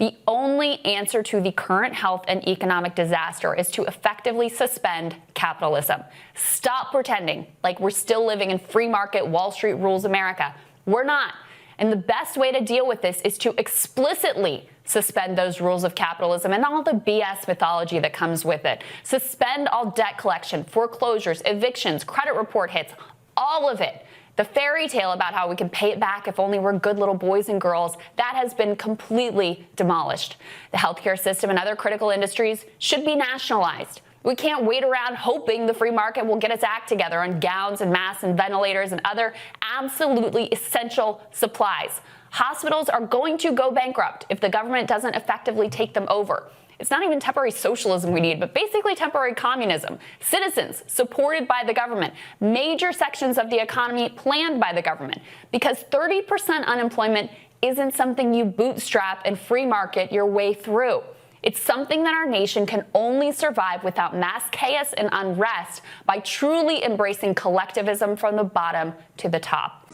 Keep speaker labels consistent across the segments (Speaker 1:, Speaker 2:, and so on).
Speaker 1: The only answer to the current health and economic disaster is to effectively suspend capitalism. Stop pretending like we're still living in free market, Wall Street rules America. We're not. And the best way to deal with this is to explicitly suspend those rules of capitalism and all the BS mythology that comes with it. Suspend all debt collection, foreclosures, evictions, credit report hits, all of it. The fairy tale about how we can pay it back if only we're good little boys and girls, that has been completely demolished. The healthcare system and other critical industries should be nationalized. We can't wait around hoping the free market will get its act together on gowns and masks and ventilators and other absolutely essential supplies. Hospitals are going to go bankrupt if the government doesn't effectively take them over. It's not even temporary socialism we need, but basically temporary communism. Citizens supported by the government. Major sections of the economy planned by the government. Because 30% unemployment isn't something you bootstrap and free market your way through. It's something that our nation can only survive without mass chaos and unrest by truly embracing collectivism from the bottom to the top.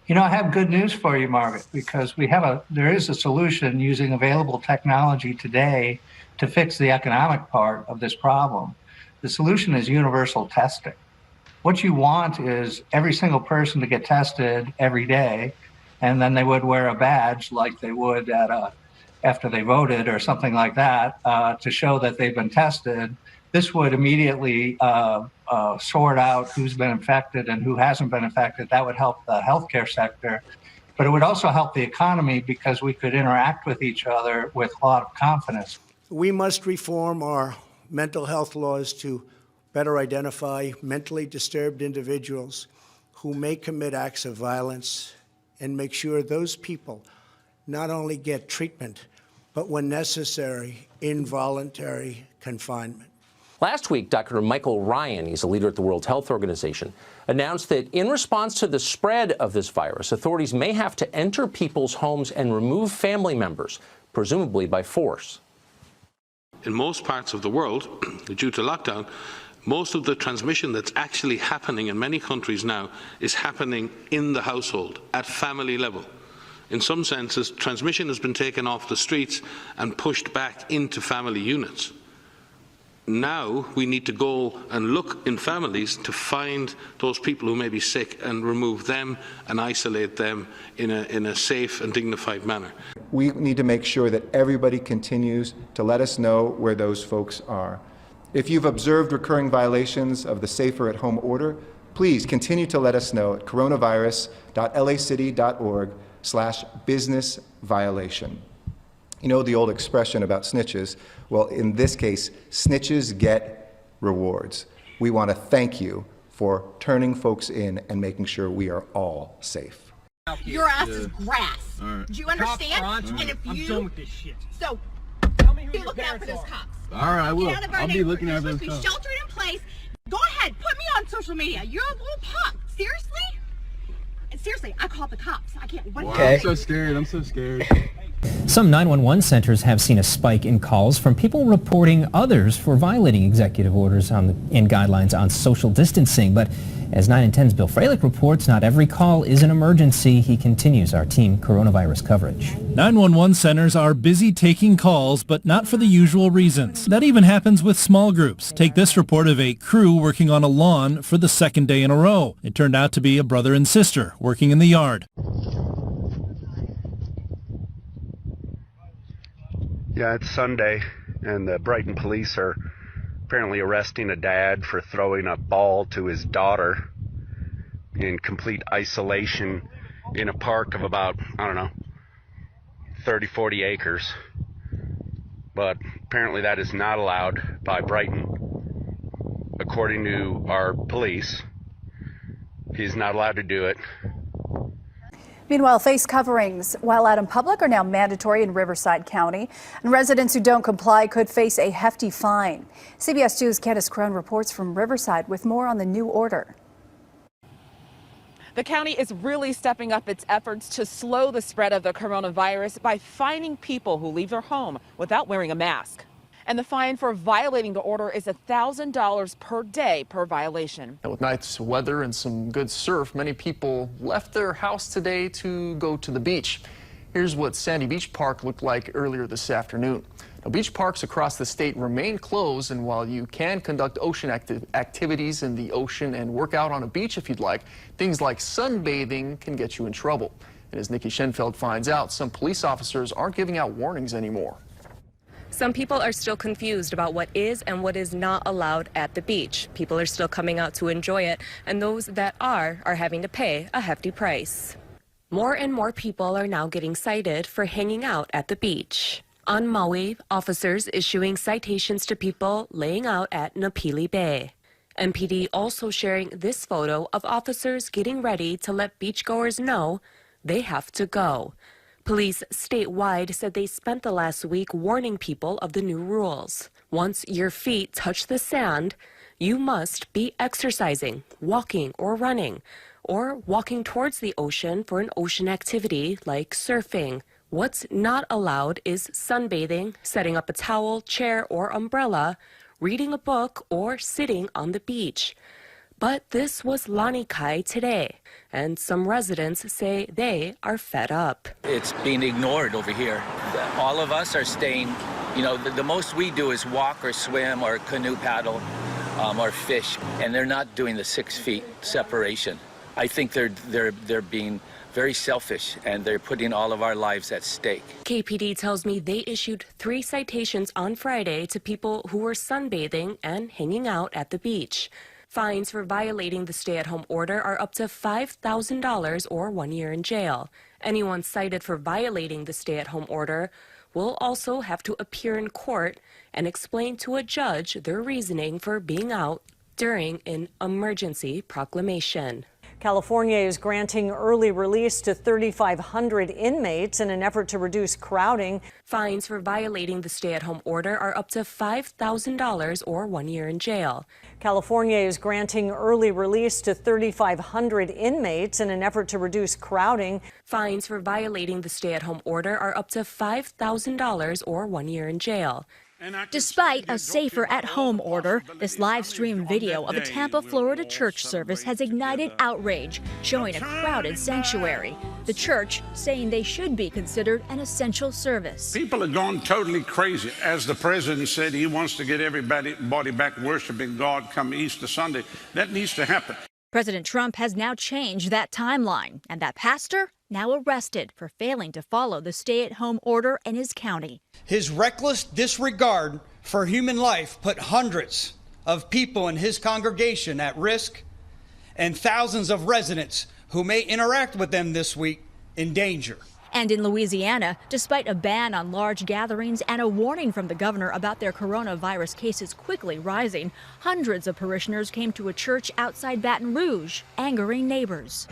Speaker 2: You know, I have good news for you, Margaret, because there is a solution using available technology today to fix the economic part of this problem. The solution is universal testing. What you want is every single person to get tested every day, and then they would wear a badge like they would after they voted or something like that to show that they've been tested. This would immediately sort out who's been infected and who hasn't been infected. That would help the healthcare sector, but it would also help the economy because we could interact with each other with a lot of confidence.
Speaker 3: We must reform our mental health laws to better identify mentally disturbed individuals who may commit acts of violence and make sure those people not only get treatment, but when necessary, involuntary confinement.
Speaker 4: Last week, Dr. Michael Ryan, he's a leader at the World Health Organization, announced that in response to the spread of this virus, authorities may have to enter people's homes and remove family members, presumably by force.
Speaker 5: In most parts of the world, due to lockdown, most of the transmission that's actually happening in many countries now is happening in the household, at family level. In some senses, transmission has been taken off the streets and pushed back into family units. Now we need to go and look in families to find those people who may be sick and remove them and isolate them in a safe and dignified manner.
Speaker 6: We need to make sure that everybody continues to let us know where those folks are. If you've observed recurring violations of the Safer at Home order, please continue to let us know at coronavirus.lacity.org/business violation. You know the old expression about snitches? Well, in this case, snitches get rewards. We want to thank you for turning folks in and making sure we are all safe.
Speaker 7: Your ass is grass.
Speaker 8: Right.
Speaker 7: Do you understand? And if
Speaker 8: I'm
Speaker 7: you,
Speaker 8: done with this shit.
Speaker 7: So,
Speaker 8: Tell me who
Speaker 7: be
Speaker 8: your
Speaker 7: looking out for
Speaker 8: parents
Speaker 7: those
Speaker 8: are.
Speaker 7: cops.
Speaker 8: All right, I will.
Speaker 7: Get out of our
Speaker 8: I'll be
Speaker 7: neighborhood.
Speaker 8: looking
Speaker 7: You're
Speaker 8: at
Speaker 7: supposed
Speaker 8: those
Speaker 7: to be
Speaker 8: cops.
Speaker 7: sheltered in place. Go ahead, put me on social media. You're a little punk. Seriously? Seriously, I called the cops. I can't. What
Speaker 8: I'm so scared. I'm so scared.
Speaker 9: Some 911 centers have seen a spike in calls from people reporting others for violating executive orders and guidelines on social distancing. But as 9 and 10's Bill Freilich reports, not every call is an emergency. He continues our team coronavirus coverage.
Speaker 10: 911 centers are busy taking calls, but not for the usual reasons. That even happens with small groups. Take this report of a crew working on a lawn for the second day in a row. It turned out to be a brother and sister working in the yard.
Speaker 11: Yeah, it's Sunday, and the Brighton police are apparently arresting a dad for throwing a ball to his daughter. in complete isolation in a park of about, 30, 40 acres. But apparently that is not allowed by Brighton. According to our police, he's not allowed to do it.
Speaker 12: Meanwhile, face coverings while out in public are now mandatory in Riverside County, and residents who don't comply could face a hefty fine. CBS 2's Candace Crone reports from Riverside with more on the new order.
Speaker 13: The county is really stepping up its efforts to slow the spread of the coronavirus by fining people who leave their home without wearing a mask. And the fine for violating the order is $1,000 per day per violation.
Speaker 8: With nice weather and some good surf, many people left their house today to go to the beach. Here's what Sandy Beach Park looked like earlier this afternoon. Now, beach parks across the state remain closed, and while you can conduct ocean activities in the ocean and work out on a beach if you'd like, things like sunbathing can get you in trouble. And as Nikki Schenfeld finds out, some police officers aren't giving out warnings anymore.
Speaker 14: Some people are still confused about what is and what is not allowed at the beach. People are still coming out to enjoy it, and those that are having to pay a hefty price. More and more people are now getting cited for hanging out at the beach. On Maui, officers issuing citations to people laying out at Napili Bay. MPD also sharing this photo of officers getting ready to let beachgoers know they have to go. Police statewide said they spent the last week warning people of the new rules. Once your feet touch the sand, you must be exercising, walking or running, or walking towards the ocean for an ocean activity like surfing. What's not allowed is sunbathing, setting up a towel, chair, or umbrella, reading a book, or sitting on the beach. But this was Lanikai today, and some residents say they are fed up.
Speaker 15: It's being ignored over here. All of us are staying, the most we do is walk or swim or canoe paddle or fish, and they're not doing the 6 feet separation. I think they're being very selfish, and they're putting all of our lives at stake.
Speaker 14: KPD tells me they issued 3 citations on Friday to people who were sunbathing and hanging out at the beach. Fines for violating the stay-at-home order are up to $5,000 or 1 year in jail. Anyone cited for violating the stay-at-home order will also have to appear in court and explain to a judge their reasoning for being out during an emergency proclamation.
Speaker 16: California is granting early release to 3,500 inmates in an effort to reduce crowding.
Speaker 14: Fines for violating the stay-at-home order are up to $5,000 or 1 year in jail.
Speaker 16: California is granting early release to 3,500 inmates in an effort to reduce crowding.
Speaker 14: Fines for violating the stay-at-home order are up to $5,000 or 1 year in jail.
Speaker 17: Despite a safer at-home order, this live-stream video of a Tampa, Florida church service has ignited outrage, showing a crowded sanctuary. The church saying they should be considered an essential service.
Speaker 18: People have gone totally crazy. As the president said, he wants to get everybody back worshiping God come Easter Sunday. That needs to happen.
Speaker 17: President Trump has now changed that timeline, and that pastor now arrested for failing to follow the stay-at-home order in his county.
Speaker 19: His reckless disregard for human life put hundreds of people in his congregation at risk, and thousands of residents who may interact with them this week in danger.
Speaker 17: And in Louisiana, despite a ban on large gatherings and a warning from the governor about their coronavirus cases quickly rising, hundreds of parishioners came to a church outside Baton Rouge, angering neighbors.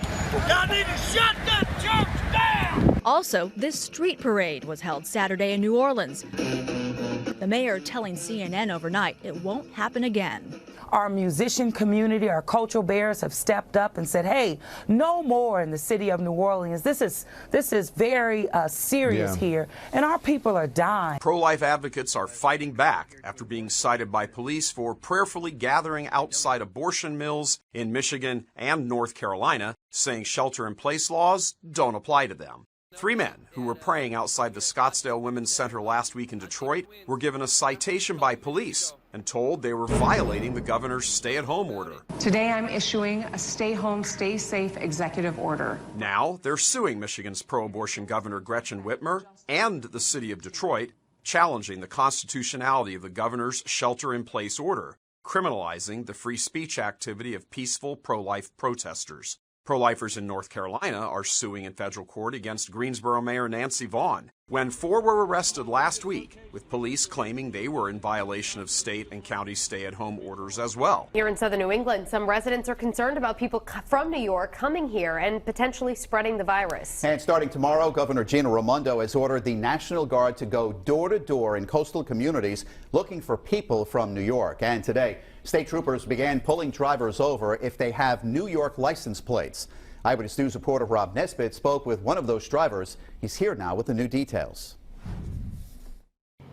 Speaker 20: Y'all need to shut that church down!
Speaker 17: Also, this street parade was held Saturday in New Orleans. The mayor telling CNN overnight it won't happen again.
Speaker 21: Our musician community, our cultural bearers have stepped up and said, hey, no more in the city of New Orleans. This is very serious here, and our people are dying.
Speaker 22: Pro-life advocates are fighting back after being cited by police for prayerfully gathering outside abortion mills in Michigan and North Carolina, saying shelter-in-place laws don't apply to them. 3 men who were praying outside the Scottsdale Women's Center last week in Detroit were given a citation by police and told they were violating the governor's stay-at-home order.
Speaker 23: Today I'm issuing a stay home, stay safe executive order.
Speaker 22: Now they're suing Michigan's pro-abortion governor Gretchen Whitmer and the city of Detroit, challenging the constitutionality of the governor's shelter-in-place order, criminalizing the free speech activity of peaceful pro-life protesters. Pro-lifers in North Carolina are suing in federal court against Greensboro Mayor Nancy Vaughn when 4 were arrested last week, with police claiming they were in violation of state and county stay-at-home orders as well.
Speaker 1: Here in southern New England, some residents are concerned about people from New York coming here and potentially spreading the virus.
Speaker 2: And starting tomorrow, Governor Gina Raimondo has ordered the National Guard to go door-to-door in coastal communities looking for people from New York. And today, state troopers began pulling drivers over if they have New York license plates. Eyewitness News reporter Rob Nesbitt spoke with one of those drivers. He's here now with the new details.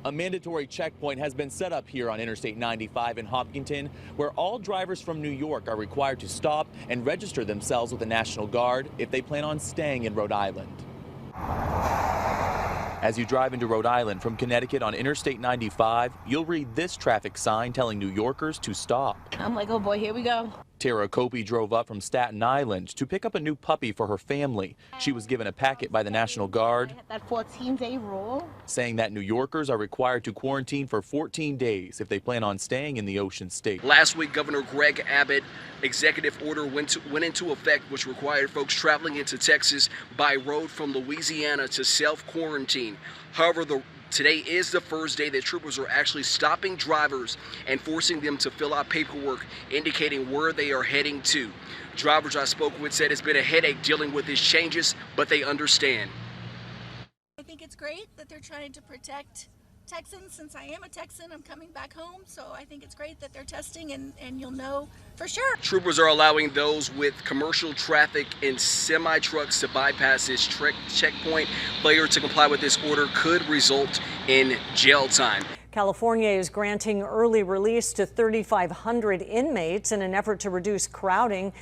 Speaker 3: A mandatory checkpoint has been set up here on Interstate 95 in Hopkinton, where all drivers from New York are required to stop and register themselves with the National Guard if they plan on staying in Rhode Island. As you drive into Rhode Island from Connecticut on Interstate 95, you'll read this traffic sign telling New Yorkers to stop.
Speaker 24: I'm like, oh boy, here we go.
Speaker 3: Tara Copey drove up from Staten Island to pick up a new puppy for her family. She was given a packet by the National Guard
Speaker 24: That 14-day rule.
Speaker 3: saying that New Yorkers are required to quarantine for 14 days if they plan on staying in the Ocean State.
Speaker 25: Last week, Governor Greg Abbott executive order went into effect, which required folks traveling into Texas by road from Louisiana to self-quarantine. However, today is the first day that troopers are actually stopping drivers and forcing them to fill out paperwork indicating where they are heading to. Drivers I spoke with said it's been a headache dealing with these changes, but they understand.
Speaker 26: I think it's great that they're trying to protect Texans. Since I am a Texan, I'm coming back home, so I think it's great that they're testing and you'll know for sure.
Speaker 25: Troopers are allowing those with commercial traffic and semi-trucks to bypass this checkpoint. Failure to comply with this order could result in jail time.
Speaker 16: California is granting early release to 3,500 inmates in an effort to reduce crowding.